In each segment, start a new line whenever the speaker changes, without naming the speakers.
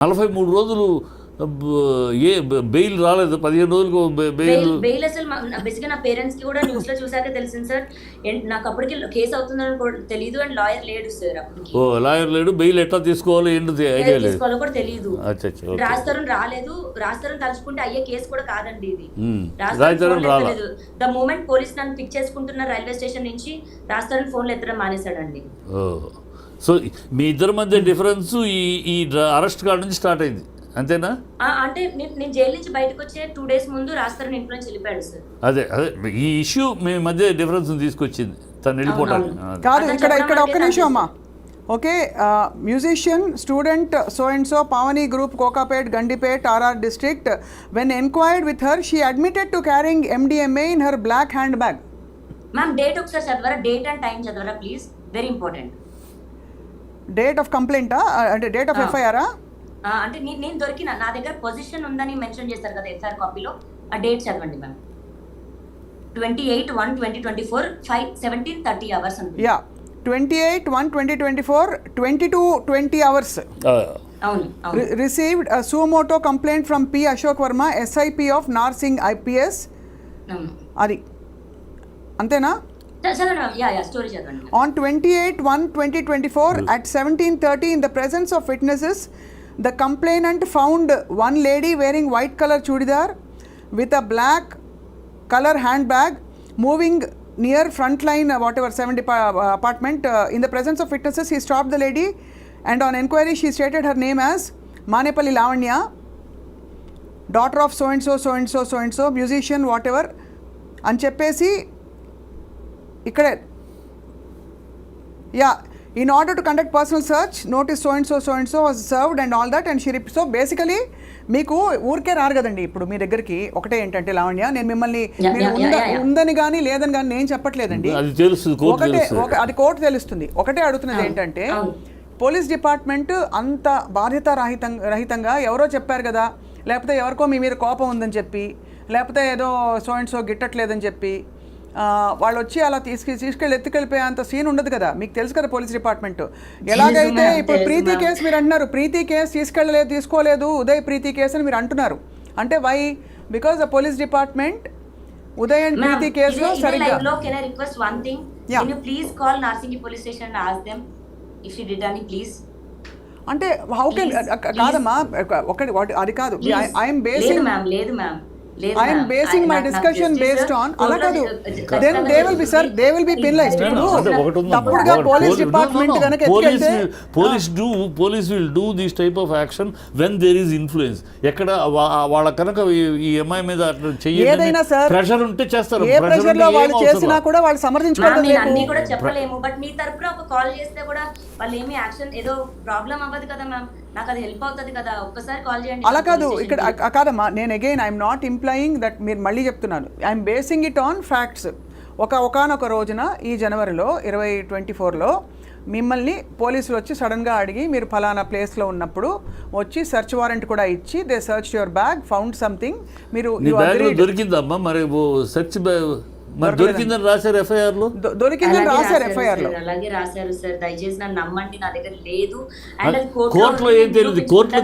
43 రోజులు ఏ బెయిల్ రాలేదు, 15 రోజులకు
బెయిల్ అసలు బేసిక్గా నా పేరెంట్స్ కి కూడా న్యూస్ లో చూసాక తెలిసింది సార్. నాకు అప్పటికి కేసు అవుతుందని కూడా తెలియదు, అండ్ లాయర్ లేడు సార్ అప్పటికి.
ఓ లాయర్ లేడు, బెయిల్ ఎట్లా తీసుకోవాలో ఏంటి ఐడియా లేదు,
తీసుకోవాలో కూడా తెలియదు. రాస్తారు రాలేదు, రాస్తారు తలుచుకుంటే అయ్యే కేసు కూడా కాదండి ఇది. రాలేదు. ద మూమెంట్ పోలీస్ నన్ను పిక్ చేసుకుంటున్న రైల్వే స్టేషన్ నుంచి రాస్తారని ఫోన్లు ఎత్తడం మానేశాడండి.
సో మీ ఇద్దరి మధ్య డిఫరెన్స్ ఈ అరెస్ట్ కార్డు నుంచి స్టార్ట్ అయింది అంతేనా?
అంటే నేను జైలు నుంచి బయటకు వచ్చే 2 days ముందు రాస్తారని ఇంట్లో నుంచి వెళ్ళిపోయాడు సార్.
అదే ఈ ఇష్యూ మీ మధ్య డిఫరెన్స్ తీసుకొచ్చింది తను వెళ్ళిపోవడానికి.
కాదు, ఇక్కడ ఒక్క నిమిషం అమ్మా. Okay, musician student so and so Pavani group Kokapet Gandipet RR district. When enquired with her, she admitted to carrying MDMA in her black handbag.
Ma'am date ఒకసారి చదవరా, డేట్ అండ్ టైం చదవరా please, very important.
Date of కంప్లైంటా అంటే date of FIR?
అంటే నేను దొరికిన నా దగ్గర పొజిషన్ ఉందని మెన్షన్ చేస్తారు కదా FIR కాపీలో, ఆ డేట్ చదవండి మ్యామ్. 28/1/2024 5:17:30 hours అనుకుంటా.
Yeah, 28/1/2024 22:20 hours.
అవును.
Received a suo motu complaint from P. Ashok Verma, SIP of Narsingh IPS. అది అంతేనా? On 28/1/2024 at 17:30 in the presence of witnesses, the complainant found one lady wearing white color chudidar with a black color handbag moving near frontline 70 apartment. In the presence of witnesses, he stopped the lady and on enquiry she stated her name as Manepalli Lavanya, daughter of so and so so and so so and so, musician whatever అని చెప్పేసి ఇక్కడే yeah in order to conduct personal search notice so and so was served and all that, and she so basically మీకు ఊరికే రారు కదండి ఇప్పుడు మీ దగ్గరికి. ఒకటే ఏంటంటే లావణ్య, నేను మిమ్మల్ని ఉందని కానీ లేదని కానీ నేను చెప్పట్లేదండి, ఒకటే అది కోర్టు తెలుస్తుంది. ఒకటే అడుగుతున్నది ఏంటంటే, పోలీస్ డిపార్ట్మెంట్ అంత బాధ్యత రహితంగా ఎవరో చెప్పారు కదా, లేకపోతే ఎవరికో మీ మీద కోపం ఉందని చెప్పి, లేకపోతే ఏదో సో అండ్ సో గిట్టట్లేదని చెప్పి వాళ్ళు వచ్చి అలా తీసుకెళ్ళి ఎత్తుకెళ్ళిపోయే అంత సీన్ ఉండదు కదా. మీకు తెలుసు కదా పోలీస్ డిపార్ట్మెంట్ ఎలాగైతే. ఇప్పుడు ప్రీతి కేసు మీరు అంటున్నారు, ప్రీతి కేసు తీసుకోలేదు ఉదయ్ ప్రీతి కేసు అని మీరు అంటున్నారు. అంటే why? Because the police department Uday and Preethi కేసులో సరిగ్గా.
Can I request one thing? Can you please call Narsinghi police station and ask them if she did any, please?
అంటే హౌ కెన్ కాదమ్మా, ఒకటి అది కాదు. ఐఎమ్ బేసింగ్
లేదు ma'am
I am basing my discussion based on అలా కాదు. Then they will be penalized. తప్పుడుగా police department గనుక ఎత్తుకెళ్తే
police will do this type of action when there is influence. ఎక్కడ వాళ్ళ కనుక ఈ అమ్మాయి మీద
ఏదైనా సార్
ప్రెషర్ ఉంటే చేస్తారు.
ఏ ప్రెషర్ లో వాళ్ళు చేసినా కూడా వాళ్ళు సమర్థించుకోవడం లేదు.
అన్ని కూడా చెప్పలేము, బట్ మీ తరపున ఒక కాల్ చేస్తే కూడా వాళ్ళు ఏమి యాక్షన్ ఏదో ప్రాబ్లం అవ్వదు కదా మ్యామ్, నాకు అది హెల్ప్ అవుతుంది కదా, ఒక్కసారి కాల్ చేయండి.
అలా కాదు, ఇక్కడ కాదమ్మా, నేను again I'm not employing that, మీరు మళ్ళీ చెప్తున్నాను, I'm basing it on facts. ఒకానొక రోజున ఈ జనవరిలో 2024లో మిమ్మల్ని పోలీసులు వచ్చి సడన్గా అడిగి మీరు ఫలానా ప్లేస్లో ఉన్నప్పుడు వచ్చి సెర్చ్ వారెంట్ కూడా ఇచ్చి they search your bag, found something. మీరు
దొరికిందమ్మా మరి సెర్చ్ మరి దొరికిందని రాశారు FIR లో?
దొరికిందని రాశారు FIR లో,
అలాగే రాశారు సార్. దయచేసి నన్ను నమ్మండి, నా దగ్గర లేదు.
కోర్టులో ఏం తెలియదు. కోర్టులో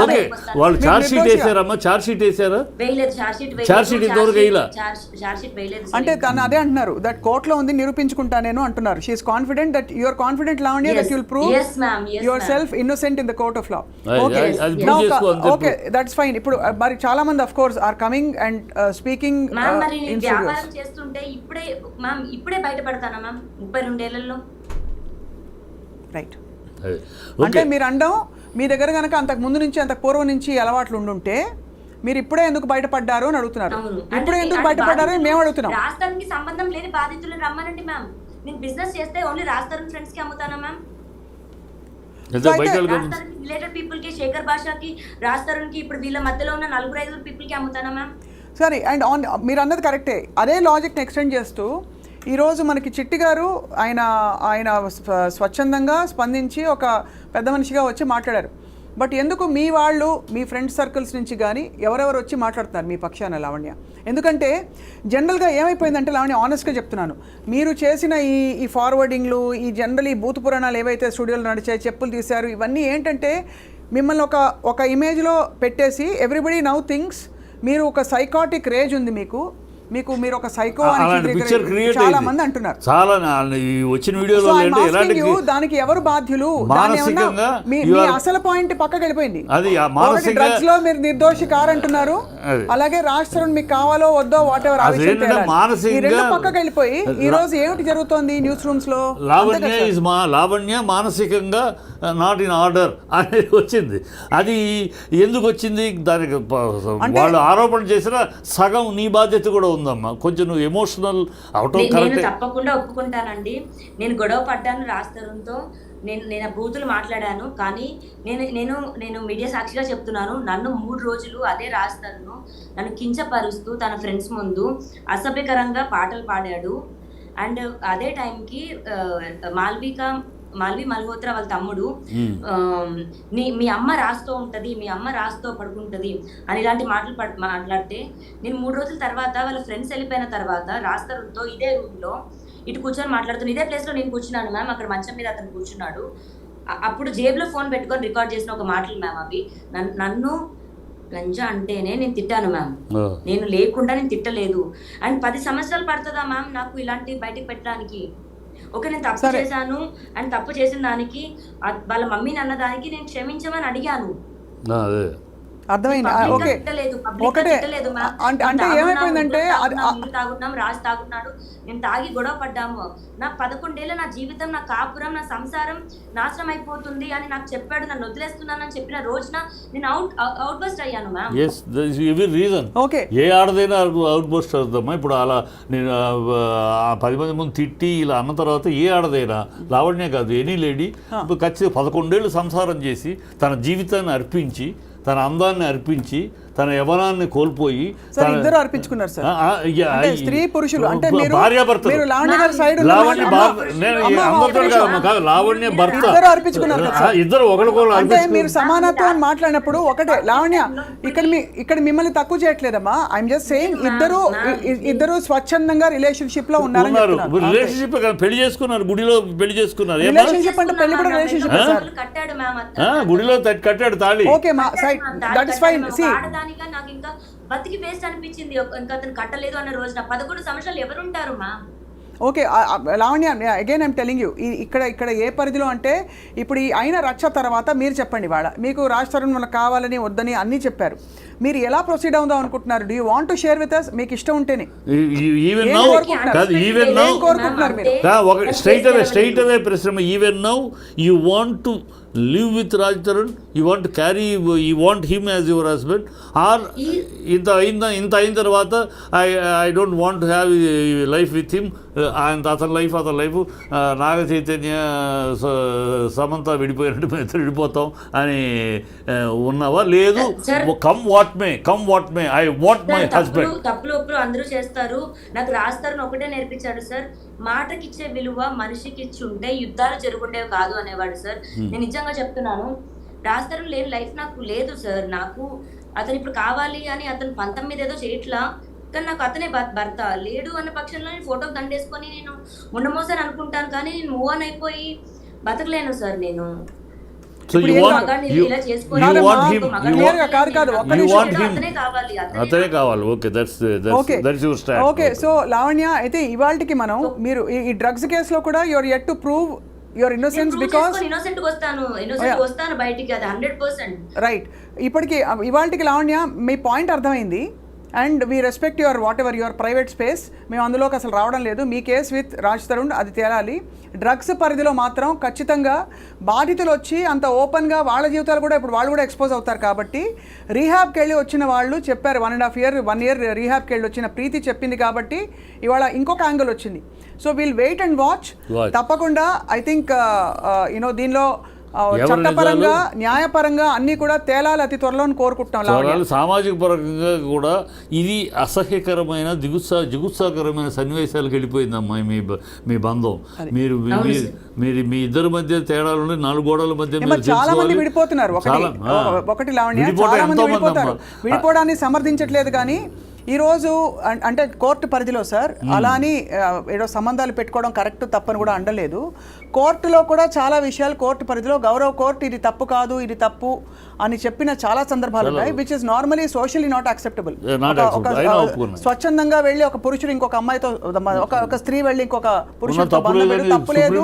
ఓకే వాళ్ళు ఛార్జ్ షీట్ వేసారమ్మా, ఛార్జ్ షీట్ వేసారా? ఛార్జ్ షీట్ ఇంతవరకు వేయలా.
అంటే తను అదే అంటున్నారు, దట్ కోర్టులో ఉంది నిరూపించుకుంటా నేను అంటున్నారు. She is confident that you are confident Lavanya that you will prove yourself innocent in the court of law. Okay that's fine. ఇప్పుడు మరి చాలా మంది of course are coming and speaking
ఇప్పుడే బయటపడతానా మ్యామ్ 32 ఏళ్లలో?
రైట్. అంటే మీరు అండం మీ దగ్గర కనుక అంతకు ముందు నుంచి అంతకు పూర్వం నుంచి అలవాట్లు ఉండుంటే మీరు ఇప్పుడే ఎందుకు బయటపడ్డారు అని అడుగుతున్నారు. ఇప్పుడే ఎందుకు బయటపడ్డారు అని మేము అడుగుతున్నాం.
రాస్తానికి సంబంధం లేని బాధితులను రమ్మనండి మ్యామ్. నేను బిజినెస్ చేస్తే ఓన్లీ రాస్తారని ఫ్రెండ్స్ కి అమ్ముతానా మ్యామ్? రిలేటెడ్ పీపుల్ కి, శేఖర్ భాషకి, రాస్తారనికి, ఇప్పుడు వీళ్ళ మధ్యలో ఉన్న 4-5 పీపుల్ కి అమ్ముతానా మ్యామ్?
సరే, అండ్ మీరు అన్నది కరెక్టే. అదే లాజిక్ని ఎక్స్టెండ్ చేస్తూ ఈరోజు మనకి చిట్టి గారు ఆయన స్వచ్ఛందంగా స్పందించి ఒక పెద్ద మనిషిగా వచ్చి మాట్లాడారు. బట్ ఎందుకు మీ వాళ్ళు మీ ఫ్రెండ్స్ సర్కిల్స్ నుంచి కానీ ఎవరెవరు వచ్చి మాట్లాడుతున్నారు మీ పక్షాన లావణ్య? ఎందుకంటే జనరల్గా ఏమైపోయిందంటే లావణ్య, ఆనెస్ట్గా చెప్తున్నాను, మీరు చేసిన ఈ ఫార్వర్డింగ్లు, ఈ జనరల్ ఈ బూత్ పురాణాలు ఏవైతే స్టూడియోలో నడిచాయి, చెప్పులు తీశారు, ఇవన్నీ ఏంటంటే మిమ్మల్ని ఒక ఇమేజ్లో పెట్టేసి ఎవ్రీబడి నౌ థింగ్స్ మీరు ఒక సైకాటిక్ రేజ్ ఉంది మీరు ఒక సైకో
అలాంటి పిక్చర్ క్రియేట్
చాలా మంది అంటున్నారు.
చాలా ఈ వచ్చిన వీడియోలో ఎలాంటి
దానికి ఎవరు బాధ్యులు?
మానసికంగా
మీ అసలు పాయింట్ పక్కకి వెళ్ళిపోయింది.
అది మానసికంగా
డ్రగ్స్ లో మీరు నిర్దోషి కారంటున్నారు, అలాగే రాజ్ తరుణ్ మీకు కావాలో వద్దో వాట్ ఎవర్
మానసికంగా
పక్కకి వెళ్ళిపోయి ఈ రోజు ఏమిటి జరుగుతోంది న్యూస్ రూమ్స్ లో?
లావణ్య మానసికంగా నాట్ ఇన్ ఆర్డర్ అనేది వచ్చింది. అది ఎందుకు వచ్చింది? దానికి వాళ్ళు ఆరోపణ చేసిన సగం నీ బాధ్యత కూడా ఉందమ్మా. కొంచెం నువ్వు ఎమోషనల్ అవటం
నేను తప్పకుండా ఒప్పుకుంటానండి. నేను గొడవ పడ్డాను రాజ్ తరుణ్తో, నేను బూతులు మాట్లాడాను. కానీ నేను మీడియా సాక్షిగా చెప్తున్నాను, నన్ను 3 రోజులు అదే రాజ్ తరుణ్ నన్ను కించపరుస్తూ తన ఫ్రెండ్స్ ముందు అసభ్యకరంగా పాటలు పాడాడు. అండ్ అదే టైంకి మాల్వి మల్హోత్రా వాళ్ళ తమ్ముడు మీ అమ్మ రాస్తో ఉంటుంది, మీ అమ్మ రాస్తో పడుకుంటుంది అని ఇలాంటి మాటలు మాట్లాడితే నేను 3 రోజుల తర్వాత వాళ్ళ ఫ్రెండ్స్ వెళ్ళిపోయిన తర్వాత రాజ్ తరుణ్తో ఇదే రూమ్లో ఇటు కూర్చొని మాట్లాడుతున్నాను. ఇదే ప్లేస్లో నేను కూర్చున్నాను మ్యామ్, అక్కడ మంచం మీద అతను కూర్చున్నాడు. అప్పుడు జేబులో ఫోన్ పెట్టుకొని రికార్డ్ చేసిన ఒక మాటలు మ్యామ్ అవి. నన్ను లంజా అంటేనే నేను తిట్టాను మ్యామ్, నేను లేకుండా నేను తిట్టలేదు. అండ్ 10 సంవత్సరాలు పడుతుందా మ్యామ్ నాకు ఇలాంటి బయటకు పెట్టడానికి? ఓకే, నేను తప్పు చేశాను అండ్ తప్పు చేసిన దానికి వాళ్ళ మమ్మీని అన్న దానికి నేను క్షమించమని అడిగాను.
అర్థమైంది. ఓకే, ఒకటే అంటే ఏమైపోయిందంటే
తాగుతున్నాం, రాజు తాగుతున్నాడు, నేను తాగి గొడవ పడ్డాము, నా 11 ఏళ్ళ నా జీవితం, నా కాపురం, నా సంసారం నాశనం అయిపోతుంది అని నాకు చెప్పాడు. నన్ను వదిలేస్తున్నానని చెప్పిన రోజున నేను అవుట్ బస్ట్ అయ్యాను మ్యామ్.
Yes, reason.
ఓకే,
ఏ ఆడదైనా అవుట్ బస్ట్ అవుతామా? ఇప్పుడు అలా నేను 10 మంది ముందు తిట్టి ఇలా అన్న తర్వాత ఏ ఆడదైనా, లావణ్య కాదు ఎనీ లేడీ, ఇప్పుడు ఖచ్చితంగా 11 ఏళ్ళు సంసారం చేసి తన జీవితాన్ని అర్పించి, తన అందాన్ని అర్పించి, తన యవనాన్ని కోల్పోయి
ఇద్దరు అర్పించుకున్నారు సార్. స్త్రీ పురుషులు అంటే
భార్యాభర్త, లావణ్య భర్త ఇద్దరు ఒకరికొకరు
అంటే మీరు సమానత్వం అని మాట్లాడినప్పుడు ఒకటే. లావణ్య ఇక్కడ మిమ్మల్ని తక్కువ చేయట్లేదమ్మా, ఐఎమ్ జస్ట్ సేయింగ్ ఇద్దరు స్వచ్ఛందంగా రిలేషన్షిప్ లో ఉన్నారు.
రిలేషన్షిప్ పెళ్లి చేసుకున్నారు, గుడిలో పెళ్లి చేసుకున్నారు.
రిలేషన్షిప్ అంటే పెళ్లి కూడా రిలేషన్షిప్
గుడిలో కట్టాడు తాళి.
Okay, that is fine. See,
నాకు ఇంకా బతికి వేస్ట్ అనిపించింది. ఇంకా అతను కట్టలేదు అన్న రోజున 11 సంవత్సరాలు ఎవరుంటారు మా?
Okay Lavanya, again I'm telling you, ఇక్కడ ఏ పరిధిలో అంటే ఇప్పుడు ఈ అయిన రచ్చ తర్వాత మీరు చెప్పండి, వాళ్ళ మీకు రాజ్ తరుణ్ మనకు కావాలని వద్దని అన్నీ చెప్పారు, మీరు ఎలా ప్రొసీడ్ అవుదాం అనుకుంటున్నారు? Do you want to share with us? మీకు ఇష్టం ఉంటేనే కోరుకుంటున్నారు మీరు?
స్ట్రైట్ అవే ప్రశ్న. Even now you want to live with Raj Tarun, you want to carry, you want him as your husband, or ఇంత అయిన తర్వాత I don't want to have a life with him, and అతని life Naga Chaitanya Samantha విడిపోయినట్టు మేము ఇద్దరు విడిపోతాం అని ఉన్నావా? లేదు, come what may I want my husband.
తప్పులు ఒప్పులు అందరూ చేస్తారు. నాకు రాజ్ తరుణ్ ఒకటే నేర్పించాడు సార్, మాటకిచ్చే విలువ మనిషికి ఇచ్చి ఉంటే యుద్ధాలు జరుగుండేవి కాదు అనేవాడు సార్. నేను నిజంగా చెప్తున్నాను, రాజ్ తరుణ్ లేని లైఫ్ నాకు లేదు సార్. నాకు అతను ఇప్పుడు కావాలి అని అతను 19 ఏదో చేయట్లా, కానీ నాకు అతనే భర్త లేడు అన్న పక్షంలో నేను ఫోటోకి దండేసుకొని నేను ఉండమోసారి అనుకుంటాను, కానీ నేను మూవ్ ఆన్ అయిపోయి బతకలేను సార్ నేను.
So you want అతనే కావాలి. Okay, your stand.
Okay, so Lavanya, అయితే ఇవాల్టికి మనం మీరు ఈ డ్రగ్స్ కేసులో కూడా your yet to prove your innocence, because
innocent వస్తాను బయటికి, అది 100%.
రైట్. ఇప్పటికి ఇవాల్టికి లావణ్య మీ పాయింట్ అర్థమైంది, and we respect your what ever your private space. మేము అందులోకి అసలు రావడం లేదు. మీ కేసు విత్ రాజ్ తరుణ్ అది తేలాలి. డ్రగ్స్ పరిధిలో మాత్రం ఖచ్చితంగా బాధితులు వచ్చి అంత ఓపెన్గా వాళ్ళ జీవితాలు కూడా ఇప్పుడు వాళ్ళు కూడా ఎక్స్పోజ్ అవుతారు. కాబట్టి రీహాబ్కి వెళ్ళి వచ్చిన వాళ్ళు చెప్పారు, 1.5 year రీహాబ్కి వెళ్ళి వచ్చిన ప్రీతి చెప్పింది కాబట్టి ఇవాళ ఇంకొక యాంగిల్ వచ్చింది. So we'll wait and watch. తప్పకుండా ఐ థింక్ దీనిలో చట్టపరంగా న్యాయపరంగా అన్ని కూడా తేలాలి అతి త్వరలో కోరుకుంటున్నాం.
సామాజిక పరంగా కూడా ఇది అసహ్యకరమైన జిగుత్సాకరమైన సన్నివేశాలకు వెళ్ళిపోయిందమ్మా మీ బంధం. మీరు మీ ఇద్దరి మధ్య తేడాలు 4 గోడల మధ్య
చాలా మంది విడిపోతున్నారు. ఒకటి లావణ్య, చాలా మంది విడిపోతారు. విడిపోవడాన్ని సమర్థించట్లేదు, కానీ ఈరోజు అంటే కోర్టు పరిధిలో సార్ అలా అని ఏదో సంబంధాలు పెట్టుకోవడం కరెక్ట్ తప్పని కూడా అనలేదు. కోర్టులో కూడా చాలా విషయాలు కోర్టు పరిధిలో గౌరవ కోర్టు ఇది తప్పు కాదు ఇది తప్పు అని చెప్పిన చాలా సందర్భాలు ఉన్నాయి, which is normally socially not acceptable. స్వచ్ఛందంగా వెళ్ళి ఒక పురుషుడు ఇంకొక అమ్మాయితో, ఒక స్త్రీ వెళ్ళి ఇంకొక పురుషుడితో బంధం పెట్టి తప్పులేదు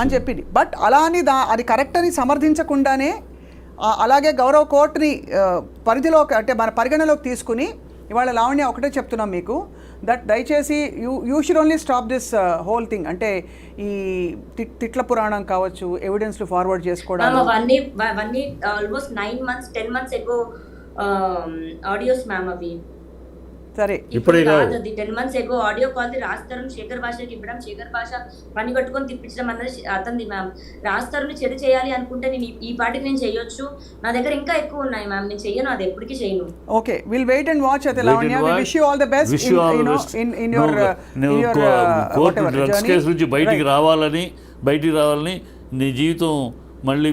అని చెప్పింది. బట్ అలా అని అది కరెక్ట్ అని సమర్థించకుండానే అలాగే గౌరవ కోర్టుని పరిధిలో అంటే మన పరిగణలోకి తీసుకుని ఇవాళ లావణ్య ఒకటే చెప్తున్నాం మీకు, దట్ దయచేసి you should only stop this whole thing. అంటే ఈ తిట్ల పురాణం కావచ్చు, ఎవిడెన్స్లు ఫార్వర్డ్ చేసుకోవడం,
అవన్నీ ఆల్మోస్ట్ 9 months 10 months ఎగో ఆడియోస్ మ్యామ్ అవి.
సరే
ఇప్పుడే కాదు,
10 months ఎగో ఆడియో కాల్ రాస్తారు శేఖర్ భాషకి ఇవ్వడం, శేఖర్ భాష పని కట్టుకొని తిప్పించడం అన్నది అతనిది మ్యామ్. రాస్తారుని చెడు చేయాలి అనుకుంటే నేను ఈ పాటికి నేను చేయొచ్చు, నా దగ్గర ఇంకా ఎక్కువ ఉన్నాయి మ్యామ్, నేను చెయ్యను, అది ఎప్పటికీ చేయను.
Okay, will wait and watch. అయితే Lavanya, we wish you all the best in your
court drugs case నుంచి బయటికి రావాలని నీ జీవితం మళ్ళీ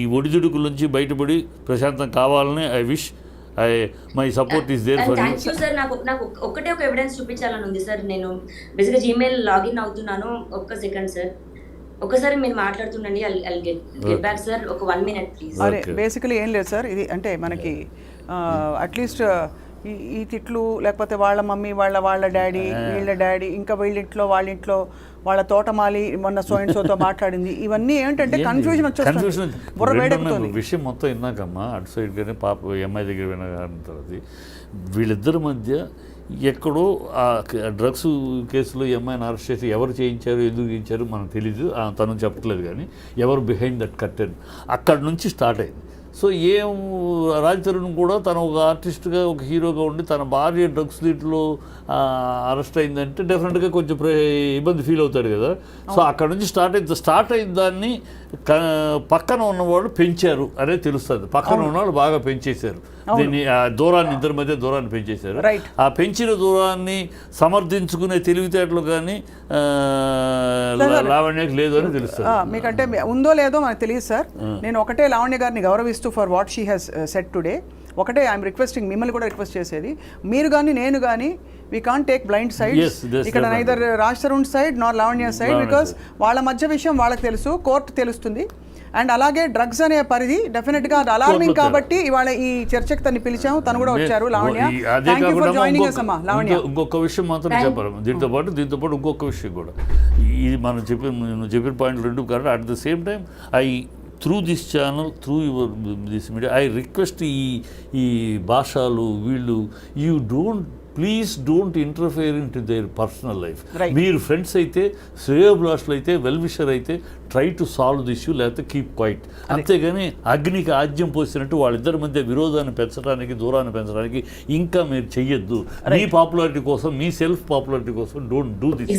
ఈ ఒడిదుడుకుల నుంచి బయటపడి ప్రశాంతం కావాలని I wish. My support is there for
thank you sir. నాకు ఒక్కటే ఒక ఎవిడెన్స్ చూపించాలని ఉంది సార్. నేను బేసిక్గా జీమెయిల్ లాగిన్ అవుతున్నాను, ఒక్క సెకండ్ సార్, ఒకసారి మీరు మాట్లాడుతుండండి. ఐ గెట్ బ్యాక్ సార్, ఒక 1 minute ప్లీజ్.
అరే బేసికలీ ఏం లేదు సార్, ఇది అంటే మనకి అట్లీస్ట్ ఈ తిట్లు లేకపోతే వాళ్ళ మమ్మీ వాళ్ళ డాడీ వీళ్ళ డాడీ ఇంకా వీళ్ళింట్లో వాళ్ళింట్లో వాళ్ళ తోటమాలి మొన్న సోతో మాట్లాడింది, ఇవన్నీ ఏంటంటే కన్ఫ్యూజన్ వచ్చేస్తుంది, బుర్ర వేడెక్కుతుంది.
విషయం మొత్తం విన్నాకమ్మా అటు సైడ్ కానీ పాప ఎంఐ దగ్గర విన్న తర్వాత వీళ్ళిద్దరి మధ్య ఎక్కడో ఆ డ్రగ్స్ కేసులో ఎంఐని అరెస్ట్ చేసి ఎవరు చేయించారు ఎందుకు చేయించారు మనకు తెలీదు, తను చెప్పట్లేదు, కానీ ఎవరు బిహైండ్ దట్ కర్టెన్ అక్కడి నుంచి స్టార్ట్ అయింది. సో రాజ్ తరుణ్ కూడా తను ఒక ఆర్టిస్ట్గా ఒక హీరోగా ఉండి తన భార్య డ్రగ్స్ దీంట్లో అరెస్ట్ అయిందంటే డెఫినెట్గా కొంచెం ఇబ్బంది ఫీల్ అవుతాడు కదా. సో అక్కడ నుంచి స్టార్ట్ అయిన దాన్ని పక్కన ఉన్నవాళ్ళు పెంచారు అనేది తెలుస్తుంది. పక్కన ఉన్నవాళ్ళు బాగా పెంచేశారు దీన్ని, దూరాన్ని ఇద్దరి మధ్య దూరాన్ని పెంచేశారు. ఆ పెంచిన దూరాన్ని సమర్థించుకునే తెలివితేటలు కానీ లావణ్యకి లేదు అని తెలుస్తుంది.
మీకంటే ఉందో లేదో మనకు తెలియదు సార్. నేను ఒకటే లావణ్య గారిని గౌరవిస్తూ for what she has said today ఒకటే ఐఎమ్ రిక్వెస్టింగ్, మిమ్మల్ని కూడా రిక్వెస్ట్ చేసేది, మీరు కానీ నేను కానీ we can't take blind sides. ఇక్కడ neither Raj Tarun side Nar Lavanya side, because వాళ్ళ మధ్య విషయం వాళ్ళకి తెలుసు, కోర్టు తెలుస్తుంది. అండ్ అలాగే డ్రగ్స్ అనే పరిధి డెఫినెట్గా అది అలార్మింగ్ కాబట్టి ఇవాళ ఈ చర్చకు తను పిలిచాము, తను కూడా వచ్చారు. Lavanya, thank you for joining us అమ్మా. లావణ్య, ఇంకొక
విషయం మాత్రం చెప్పారు దీంతో పాటు ఇంకొక విషయం కూడా, ఇది మనం చెప్పిన పాయింట్ రెండు కాబట్టి at the same time through this channel, through your this media I request ఈ భాషలు వీళ్ళు please don't interfere in to their personal life. మీరు ఫ్రెండ్స్ అయితే, శ్రేయోభిలాషులు అయితే, వెల్విషర్ అయితే try to solve the issue, లేకపోతే కీప్ క్వైట్. అంతేగాని అగ్నికి ఆజ్యం పోసినట్టు వాళ్ళిద్దరి మధ్య విరోధాన్ని పెంచడానికి, దూరాన్ని పెంచడానికి ఇంకా మీరు చెయ్యొద్దు. మీ పాపులారిటీ కోసం, మీ సెల్ఫ్ పాపులారిటీ కోసం don't do this.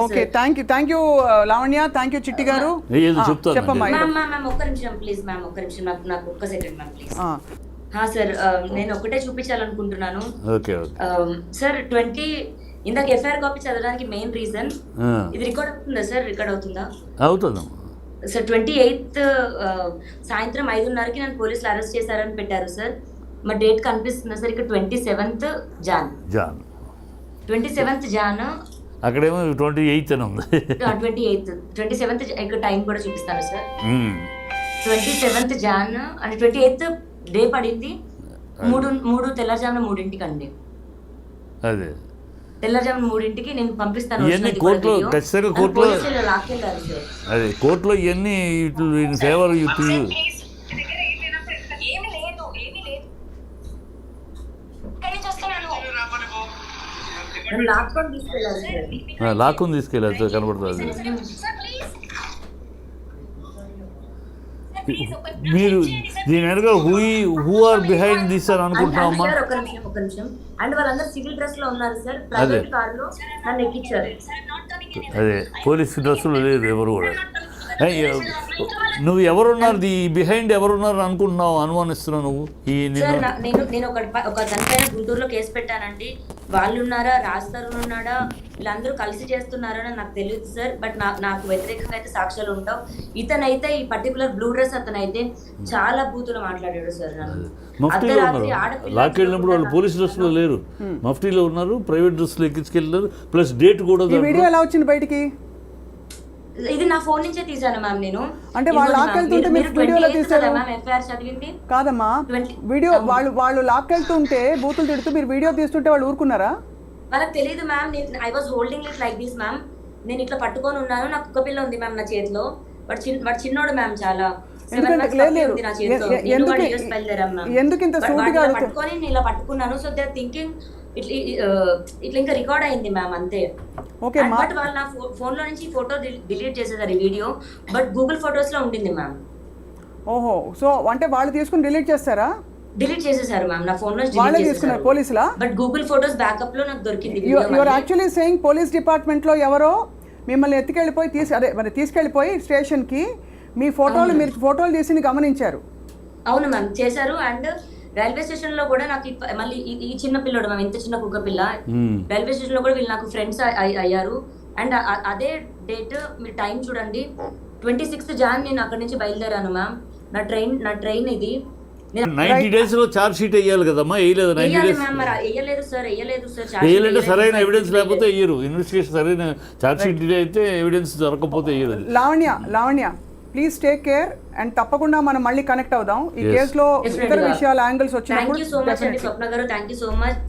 Okay, thank you Lavanya, thank you చిట్టి గారు.
ఏదో చెప్తాను,
చెప్పమ్మా.
ఒక్క నిమిషం ప్లీజ్ మ్యామ్, ఒక్క నిమిషం, నాకు ఒక్క సెకండ్ మ్యామ్ ప్లీజ్. సార్ నేను ఒకటే చూపించాలనుకుంటున్నాను సార్. 20 ఇందాక ఎఫ్ఐఆర్ కాపీ చదవడానికి మెయిన్ రీజన్ ఇది రికార్డ్ అవుతుందా సార్? రికార్డ్ అవుతుందా?
అవుతుంది
సార్. 28th సాయంత్రం 5:30కి నన్ను పోలీసులు అరెస్ట్ చేశారని పెట్టారు సార్. మా డేట్ కనిపిస్తుందా సార్? ఇక్కడ 27th జాన్ 27th జాన్,
అక్కడేమో 28 అని ఉంది.
27th ఇక్కడ టైం కూడా చూపిస్తాను సార్. 27th జాన్ అంటే 28th డే పడింది 3 తెల్లజామున 3ంటికి అండి.
అదే
తెల్లజామున 3ంటికి నేను పంపిస్తాను.
కోర్టులో ఖచ్చితంగా కోర్టులో ఇవన్నీ ఫేవర్ లాక్కుని తీసుకెళ్ళారు కనబడుతుంది. మీరు దీని వెనుక హూ ఆర్ బిహైండ్ దిస్ అని అనుకుంటున్నామా?
ఒక నిమిషం. అండ్ వాళ్ళందరూ సివిల్ డ్రెస్ లో ఉన్నారు సార్. ప్రైవేట్ కార్ లో నన్ను ఎక్కించారు.
అదే పోలీస్ డ్రెస్ లో లేదు ఎవరు కూడా. నువ్వు ఎవరున్నారు బిహైండ్ ఎవరున్నారు అనుకుంటున్నావు, అనుమానిస్తున్నావు నువ్వు ఈ
సార్ నేను ఒక దానిపైన గుంటూరులో కేసు పెట్టానండి. వాళ్ళు ఉన్నారా, రాస్తారు ఉన్నాడా, వీళ్ళందరూ కలిసి చేస్తున్నారా నాకు తెలియదు సార్. బట్ నాకు వ్యతిరేకంగా అయితే సాక్ష్యాలు ఉంటావు. ఇతనైతే ఈ పర్టికులర్ బ్లూ డ్రెస్ అతనైతే చాలా బూతులు మాట్లాడాడు సార్.
మఫ్టీలో ఉన్నారు, లాక్కెళ్ళినప్పుడు వాళ్ళు పోలీస్ డ్రెస్లో లేరు, మఫ్టీలో ఉన్నారు, ప్రైవేట్ డ్రెస్లో ఎక్కించుకెళ్ళారు. ప్లస్ డేట్ కూడా.
వీడియో ఎలా వచ్చింది బయటికి?
ఇది నా ఫోన్ నుంచే తీసాను మ్యామ్ నేను.
అంటే వాళ్ళు లాక్కెళ్తుంటే మీరు వీడియోలో తీసారా
మ్యామ్? ఎఫ్ఐఆర్ చదివింది
కాదమ్మా, వీడియో వాళ్ళు లాక్కెళ్తుంటే బూతులు తిడుతూ మీరు వీడియో తీస్తుంటే వాళ్ళు ఊరుకున్నారా?
వాళ్ళకి తెలియదు ma'am. I was holding it like this ma'am. నేను ఇట్లా పట్టుకొని ఉన్నాను, నాకు కుక్క పిల్ల ఉంది మ్యామ్ నా చేతిలో. వాడు చిన్నోడు మ్యామ్, చాలా
ఎందుకు ఇంత సూటిగా
పట్టుకొని నేను ఇలా పట్టుకున్నాను. సో దే ఆర్ థింకింగ్ ఇట్లా ఇంకా రికార్డ్ అయింది మ్యామ్ అంతే. బట్ వాళ్ళు నా ఫోన్ లో నుంచి ఫోటో డిలీట్ చేసేసారు ఈ వీడియో. బట్ గూగుల్ ఫొటోస్ లో ఉండింది మ్యామ్.
ఓహో, సో అంటే వాళ్ళు తీసుకుని డిలీట్ చేస్తారా?
డిలీట్ చేసేసారు మ్యామ్ నా ఫోన్ లో.
వాళ్ళే తీసుకున్నారు పోలీసులా?
బట్ గూగుల్ ఫొటోస్ బ్యాకప్ లో నాకు దొరికింది.
You are actually saying police department లో ఎవరో మిమ్మల్ని ఎత్తుకెళ్ళిపోయి తీసుకెళ్ళిపోయి స్టేషన్ కి మీరు ఫోటోలు తీసి గమనించారు.
అవును మ్యామ్, చేశారు. అండ్ రైల్వే స్టేషన్ లో కూడా నాకు మళ్ళీ ఈ చిన్న పిల్లడు మ్యామ్, ఇంత చిన్న కుక్క పిల్ల, రైల్వే స్టేషన్ లో కూడా వీళ్ళు నాకు ఫ్రెండ్స్ అయ్యారు. అండ్ అదే డేట్ మీరు టైం చూడండి, 26th జాన్ నేను అక్కడి నుంచి బయలుదేరాను మ్యామ్. నా ట్రైన్ ఇది.
90 days లో చార్జ్ షీట్ వేయాలి కదమ్మా, వేయలేదు 90 days.
వేయలేదు సార్.
వేయాలంటే సరైన ఎవిడెన్స్ లేకపోతే వేయరు. ఇన్వెస్టిగేషన్ సరైన చార్జ్ షీట్ డిలే అయితే ఎవిడెన్స్ దొరకకపోతే వేయరు.
Lavanya please take care and తప్పకుండా మనం మళ్ళీ కనెక్ట్ అవుదాం ఈ కేసులో ఇతర విషయాల యాంగిల్స్ వచ్చినప్పుడు.
థ్యాంక్ యూ సో మచ్ అండి స్వప్న గారు, థ్యాంక్ యూ సో మచ్.